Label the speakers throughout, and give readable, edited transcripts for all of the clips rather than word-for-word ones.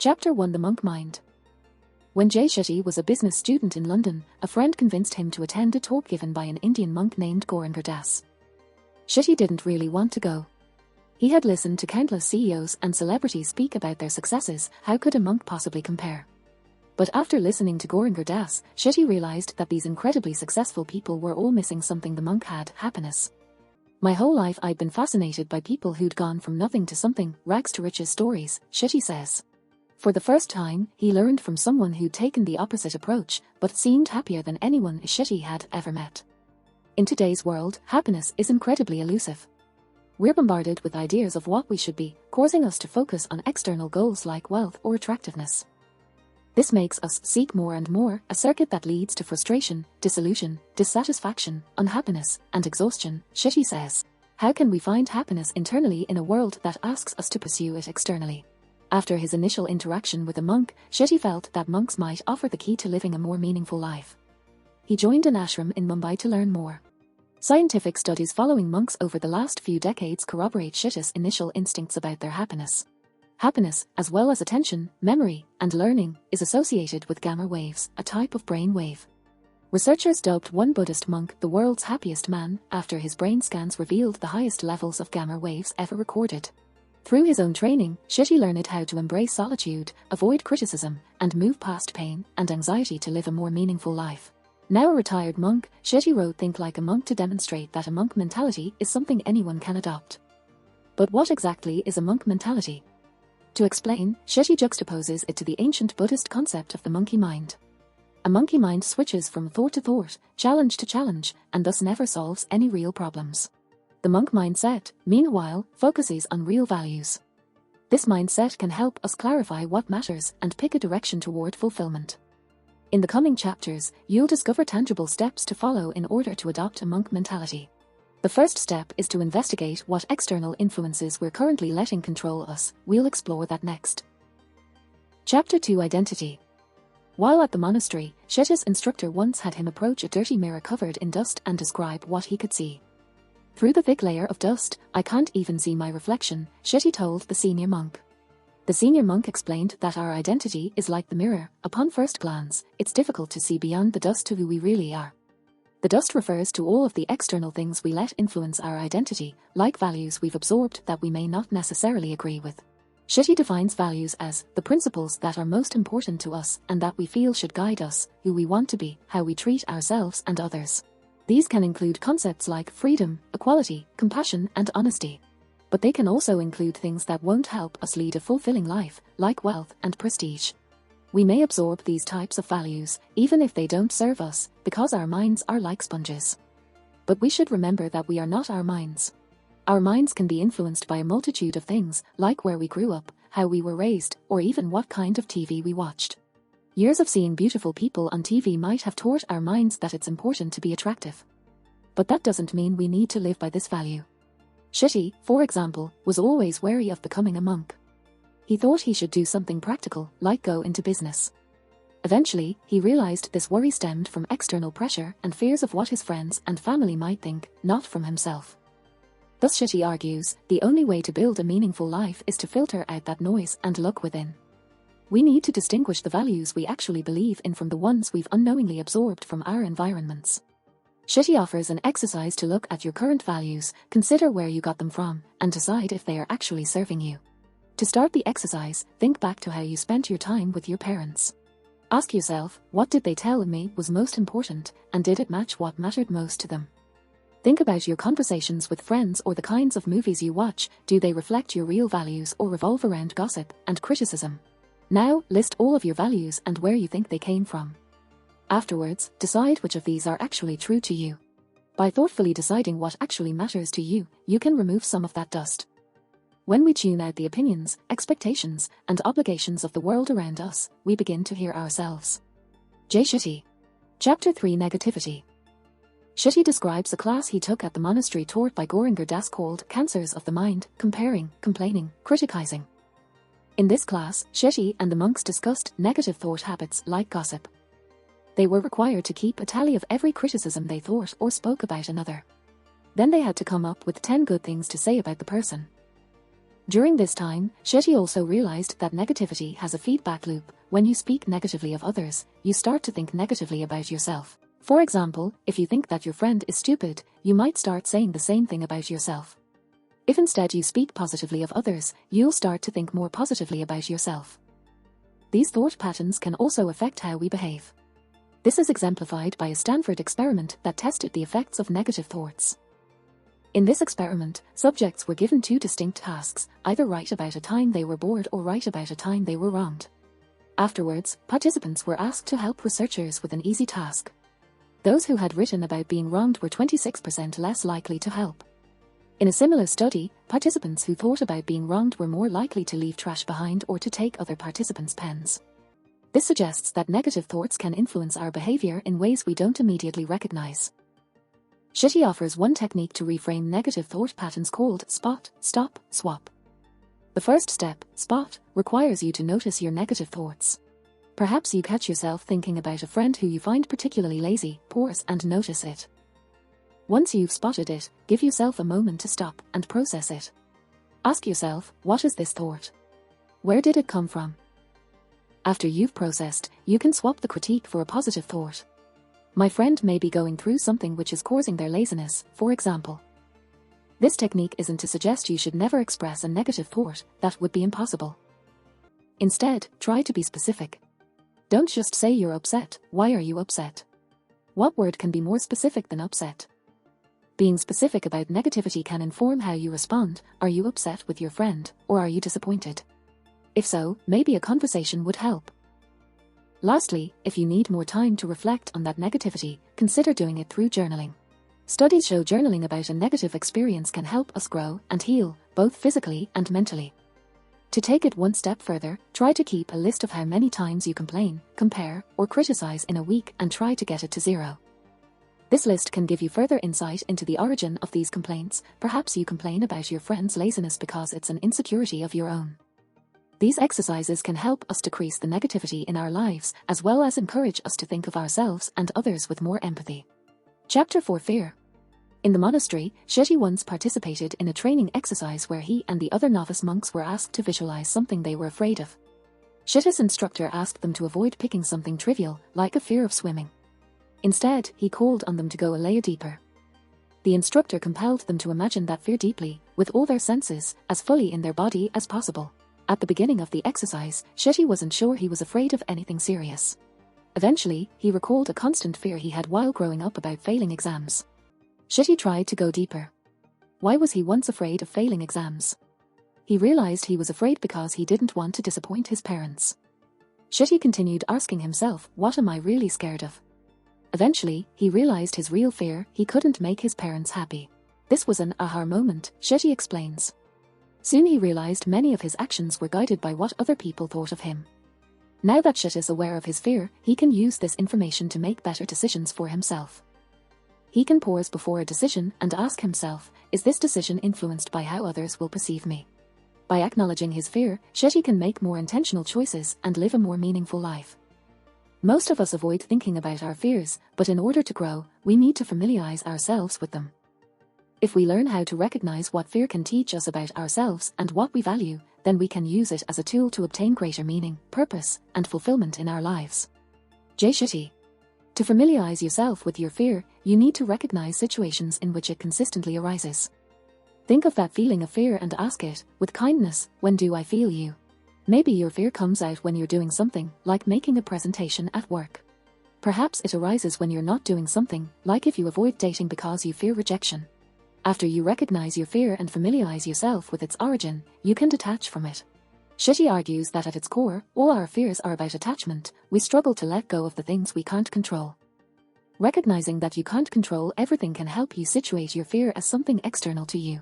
Speaker 1: Chapter 1: The Monk Mind. When Jay Shetty was a business student in London, a friend convinced him to attend a talk given by an Indian monk named Gaurinder Das. Shetty didn't really want to go. He had listened to countless CEOs and celebrities speak about their successes. How could a monk possibly compare? But after listening to Gaurinder Das, Shetty realized that these incredibly successful people were all missing something the monk had: happiness. My whole life I'd been fascinated by people who'd gone from nothing to something, rags to riches stories, Shetty says. For the first time, he learned from someone who'd taken the opposite approach, but seemed happier than anyone Shetty had ever met. In today's world, happiness is incredibly elusive. We're bombarded with ideas of what we should be, causing us to focus on external goals like wealth or attractiveness. This makes us seek more and more, a circuit that leads to frustration, disillusion, dissatisfaction, unhappiness, and exhaustion, Shetty says. How can we find happiness internally in a world that asks us to pursue it externally? After his initial interaction with a monk, Shetty felt that monks might offer the key to living a more meaningful life. He joined an ashram in Mumbai to learn more. Scientific studies following monks over the last few decades corroborate Shetty's initial instincts about their happiness. Happiness, as well as attention, memory, and learning, is associated with gamma waves, a type of brain wave. Researchers dubbed one Buddhist monk the world's happiest man after his brain scans revealed the highest levels of gamma waves ever recorded. Through his own training, Shetty learned how to embrace solitude, avoid criticism, and move past pain and anxiety to live a more meaningful life. Now a retired monk, Shetty wrote Think Like a Monk to demonstrate that a monk mentality is something anyone can adopt. But what exactly is a monk mentality? To explain, Shetty juxtaposes it to the ancient Buddhist concept of the monkey mind. A monkey mind switches from thought to thought, challenge to challenge, and thus never solves any real problems. The monk mindset, meanwhile, focuses on real values. This mindset can help us clarify what matters and pick a direction toward fulfillment. In the coming chapters, you'll discover tangible steps to follow in order to adopt a monk mentality. The first step is to investigate what external influences we're currently letting control us. We'll explore that next. Chapter 2: Identity. While at the monastery, Shetty's instructor once had him approach a dirty mirror covered in dust and describe what he could see. Through the thick layer of dust, I can't even see my reflection, Shetty told the senior monk. The senior monk explained that our identity is like the mirror. Upon first glance, it's difficult to see beyond the dust to who we really are. The dust refers to all of the external things we let influence our identity, like values we've absorbed that we may not necessarily agree with. Shetty defines values as the principles that are most important to us and that we feel should guide us, who we want to be, how we treat ourselves and others. These can include concepts like freedom, equality, compassion, and honesty. But they can also include things that won't help us lead a fulfilling life, like wealth and prestige. We may absorb these types of values, even if they don't serve us, because our minds are like sponges. But we should remember that we are not our minds. Our minds can be influenced by a multitude of things, like where we grew up, how we were raised, or even what kind of TV we watched. Years of seeing beautiful people on TV might have taught our minds that it's important to be attractive. But that doesn't mean we need to live by this value. Shetty, for example, was always wary of becoming a monk. He thought he should do something practical, like go into business. Eventually, he realized this worry stemmed from external pressure and fears of what his friends and family might think, not from himself. Thus Shetty argues, the only way to build a meaningful life is to filter out that noise and look within. We need to distinguish the values we actually believe in from the ones we've unknowingly absorbed from our environments. Shetty offers an exercise to look at your current values, consider where you got them from, and decide if they are actually serving you. To start the exercise, think back to how you spent your time with your parents. Ask yourself, what did they tell me was most important, and did it match what mattered most to them? Think about your conversations with friends or the kinds of movies you watch. Do they reflect your real values or revolve around gossip and criticism? Now, list all of your values and where you think they came from. Afterwards, decide which of these are actually true to you. By thoughtfully deciding what actually matters to you, you can remove some of that dust. When we tune out the opinions, expectations, and obligations of the world around us, we begin to hear ourselves. Jay Shetty. Chapter 3: Negativity. Shetty describes a class he took at the monastery taught by Gaurinder Das called Cancers of the Mind: Comparing, Complaining, Criticizing. In this class, Shetty and the monks discussed negative thought habits like gossip. They were required to keep a tally of every criticism they thought or spoke about another. Then they had to come up with 10 good things to say about the person. During this time, Shetty also realized that negativity has a feedback loop. When you speak negatively of others, you start to think negatively about yourself. For example, if you think that your friend is stupid, you might start saying the same thing about yourself. If instead you speak positively of others, you'll start to think more positively about yourself. These thought patterns can also affect how we behave. This is exemplified by a Stanford experiment that tested the effects of negative thoughts. In this experiment, subjects were given two distinct tasks, either write about a time they were bored or write about a time they were wronged. Afterwards, participants were asked to help researchers with an easy task. Those who had written about being wronged were 26% less likely to help. In a similar study, participants who thought about being wronged were more likely to leave trash behind or to take other participants' pens. This suggests that negative thoughts can influence our behavior in ways we don't immediately recognize. Shetty offers one technique to reframe negative thought patterns called spot, stop, swap. The first step, spot, requires you to notice your negative thoughts. Perhaps you catch yourself thinking about a friend who you find particularly lazy, pause and notice it. Once you've spotted it, give yourself a moment to stop and process it. Ask yourself, what is this thought? Where did it come from? After you've processed, you can swap the critique for a positive thought. My friend may be going through something which is causing their laziness, for example. This technique isn't to suggest you should never express a negative thought, that would be impossible. Instead, try to be specific. Don't just say you're upset. Why are you upset? What word can be more specific than upset? Being specific about negativity can inform how you respond. Are you upset with your friend, or are you disappointed? If so, maybe a conversation would help. Lastly, if you need more time to reflect on that negativity, consider doing it through journaling. Studies show journaling about a negative experience can help us grow and heal, both physically and mentally. To take it one step further, try to keep a list of how many times you complain, compare, or criticize in a week and try to get it to 0. This list can give you further insight into the origin of these complaints. Perhaps you complain about your friend's laziness because it's an insecurity of your own. These exercises can help us decrease the negativity in our lives, as well as encourage us to think of ourselves and others with more empathy. Chapter 4: Fear. In the monastery, Shetty once participated in a training exercise where he and the other novice monks were asked to visualize something they were afraid of. Shetty's instructor asked them to avoid picking something trivial, like a fear of swimming. Instead, he called on them to go a layer deeper. The instructor compelled them to imagine that fear deeply, with all their senses, as fully in their body as possible. At the beginning of the exercise, Shetty wasn't sure he was afraid of anything serious. Eventually, he recalled a constant fear he had while growing up about failing exams. Shetty tried to go deeper. Why was he once afraid of failing exams? He realized he was afraid because he didn't want to disappoint his parents. Shetty continued asking himself, what am I really scared of? Eventually, he realized his real fear: he couldn't make his parents happy. This was an aha moment, Shetty explains. Soon he realized many of his actions were guided by what other people thought of him. Now that Shetty is aware of his fear, he can use this information to make better decisions for himself. He can pause before a decision and ask himself, is this decision influenced by how others will perceive me? By acknowledging his fear, Shetty can make more intentional choices and live a more meaningful life. Most of us avoid thinking about our fears, but in order to grow, we need to familiarize ourselves with them. If we learn how to recognize what fear can teach us about ourselves and what we value, then we can use it as a tool to obtain greater meaning, purpose, and fulfillment in our lives. Jay Shetty. To familiarize yourself with your fear, you need to recognize situations in which it consistently arises. Think of that feeling of fear and ask it, with kindness, when do I feel you? Maybe your fear comes out when you're doing something, like making a presentation at work. Perhaps it arises when you're not doing something, like if you avoid dating because you fear rejection. After you recognize your fear and familiarize yourself with its origin, you can detach from it. Shetty argues that at its core, all our fears are about attachment. We struggle to let go of the things we can't control. Recognizing that you can't control everything can help you situate your fear as something external to you.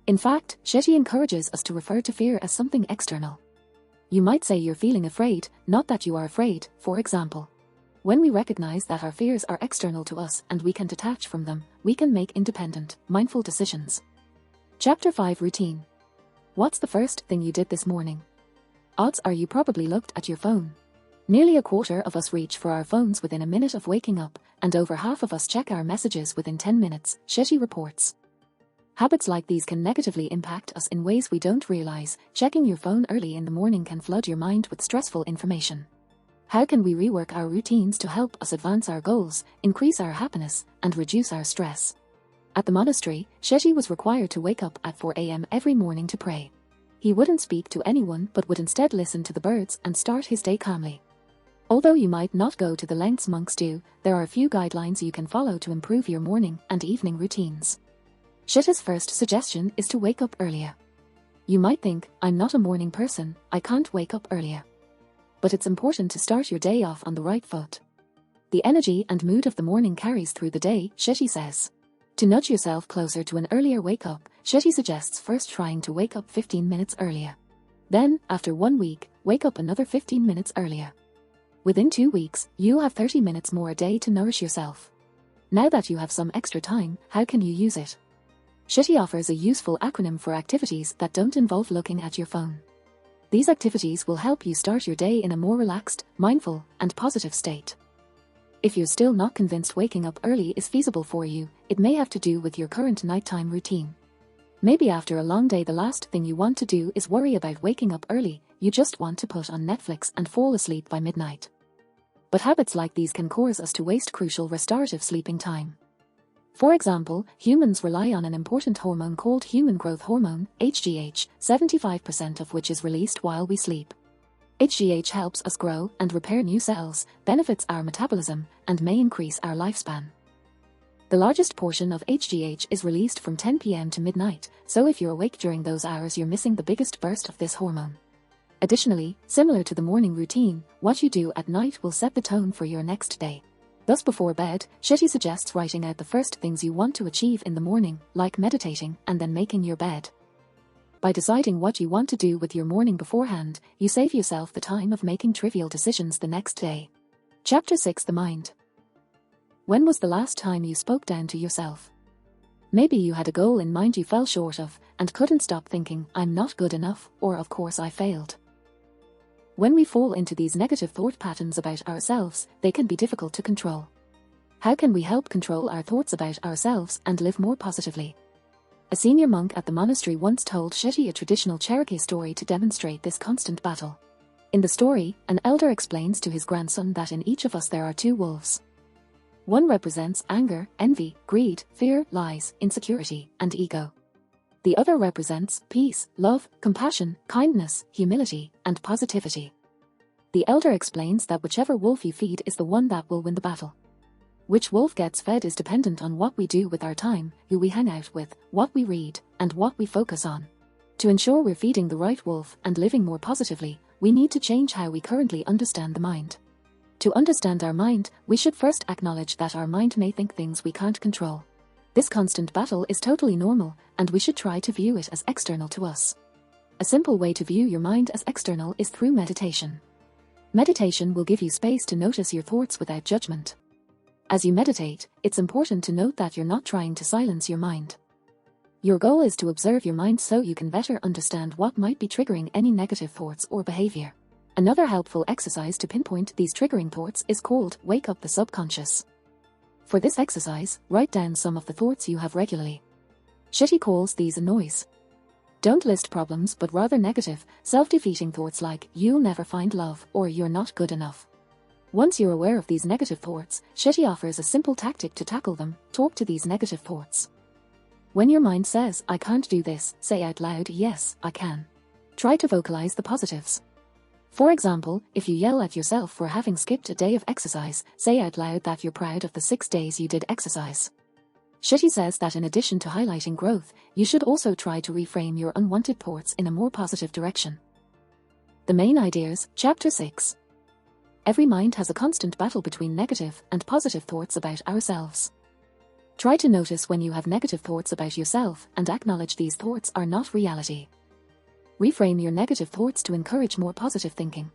Speaker 1: In fact, Shetty encourages us to refer to fear as something external. You might say you're feeling afraid, not that you are afraid, for example. When we recognize that our fears are external to us and we can detach from them, we can make independent, mindful decisions. Chapter 5: Routine. What's the first thing you did this morning? Odds are you probably looked at your phone. Nearly a quarter of us reach for our phones within a minute of waking up, and over half of us check our messages within 10 minutes, Shetty reports. Habits like these can negatively impact us in ways we don't realize. Checking your phone early in the morning can flood your mind with stressful information. How can we rework our routines to help us advance our goals, increase our happiness, and reduce our stress? At the monastery, Shetty was required to wake up at 4 a.m. every morning to pray. He wouldn't speak to anyone but would instead listen to the birds and start his day calmly. Although you might not go to the lengths monks do, there are a few guidelines you can follow to improve your morning and evening routines. Shetty's first suggestion is to wake up earlier. You might think, I'm not a morning person, I can't wake up earlier. But it's important to start your day off on the right foot. The energy and mood of the morning carries through the day, Shetty says. To nudge yourself closer to an earlier wake-up, Shetty suggests first trying to wake up 15 minutes earlier. Then, after 1 week, wake up another 15 minutes earlier. Within 2 weeks, you'll have 30 minutes more a day to nourish yourself. Now that you have some extra time, how can you use it? Shetty offers a useful acronym for activities that don't involve looking at your phone. These activities will help you start your day in a more relaxed, mindful, and positive state. If you're still not convinced waking up early is feasible for you, it may have to do with your current nighttime routine. Maybe after a long day the last thing you want to do is worry about waking up early, you just want to put on Netflix and fall asleep by midnight. But habits like these can cause us to waste crucial restorative sleeping time. For example, humans rely on an important hormone called human growth hormone, HGH, 75% of which is released while we sleep. HGH helps us grow and repair new cells, benefits our metabolism, and may increase our lifespan. The largest portion of HGH is released from 10 p.m. to midnight, so if you're awake during those hours you're missing the biggest burst of this hormone. Additionally, similar to the morning routine, what you do at night will set the tone for your next day. Thus before bed, Shetty suggests writing out the first things you want to achieve in the morning, like meditating and then making your bed. By deciding what you want to do with your morning beforehand, you save yourself the time of making trivial decisions the next day. Chapter 6: The Mind. When was the last time you spoke down to yourself? Maybe you had a goal in mind you fell short of, and couldn't stop thinking, I'm not good enough, or of course I failed. When we fall into these negative thought patterns about ourselves, they can be difficult to control. How can we help control our thoughts about ourselves and live more positively? A senior monk at the monastery once told Shetty a traditional Cherokee story to demonstrate this constant battle. In the story, an elder explains to his grandson that in each of us there are two wolves. One represents anger, envy, greed, fear, lies, insecurity, and ego. The other represents peace, love, compassion, kindness, humility, and positivity. The elder explains that whichever wolf you feed is the one that will win the battle. Which wolf gets fed is dependent on what we do with our time, who we hang out with, what we read, and what we focus on. To ensure we're feeding the right wolf and living more positively, we need to change how we currently understand the mind. To understand our mind, we should first acknowledge that our mind may think things we can't control. This constant battle is totally normal, and we should try to view it as external to us. A simple way to view your mind as external is through meditation. Meditation will give you space to notice your thoughts without judgment. As you meditate, it's important to note that you're not trying to silence your mind. Your goal is to observe your mind so you can better understand what might be triggering any negative thoughts or behavior. Another helpful exercise to pinpoint these triggering thoughts is called Wake Up the Subconscious. For this exercise, write down some of the thoughts you have regularly. Shetty calls these a noise. Don't list problems but rather negative, self-defeating thoughts like, you'll never find love, or you're not good enough. Once you're aware of these negative thoughts, Shetty offers a simple tactic to tackle them: talk to these negative thoughts. When your mind says, I can't do this, say out loud, yes, I can. Try to vocalize the positives. For example, if you yell at yourself for having skipped a day of exercise, say out loud that you're proud of the 6 days you did exercise. Shetty says that in addition to highlighting growth, you should also try to reframe your unwanted thoughts in a more positive direction. The main ideas, Chapter 6. Every mind has a constant battle between negative and positive thoughts about ourselves. Try to notice when you have negative thoughts about yourself and acknowledge these thoughts are not reality. Reframe your negative thoughts to encourage more positive thinking.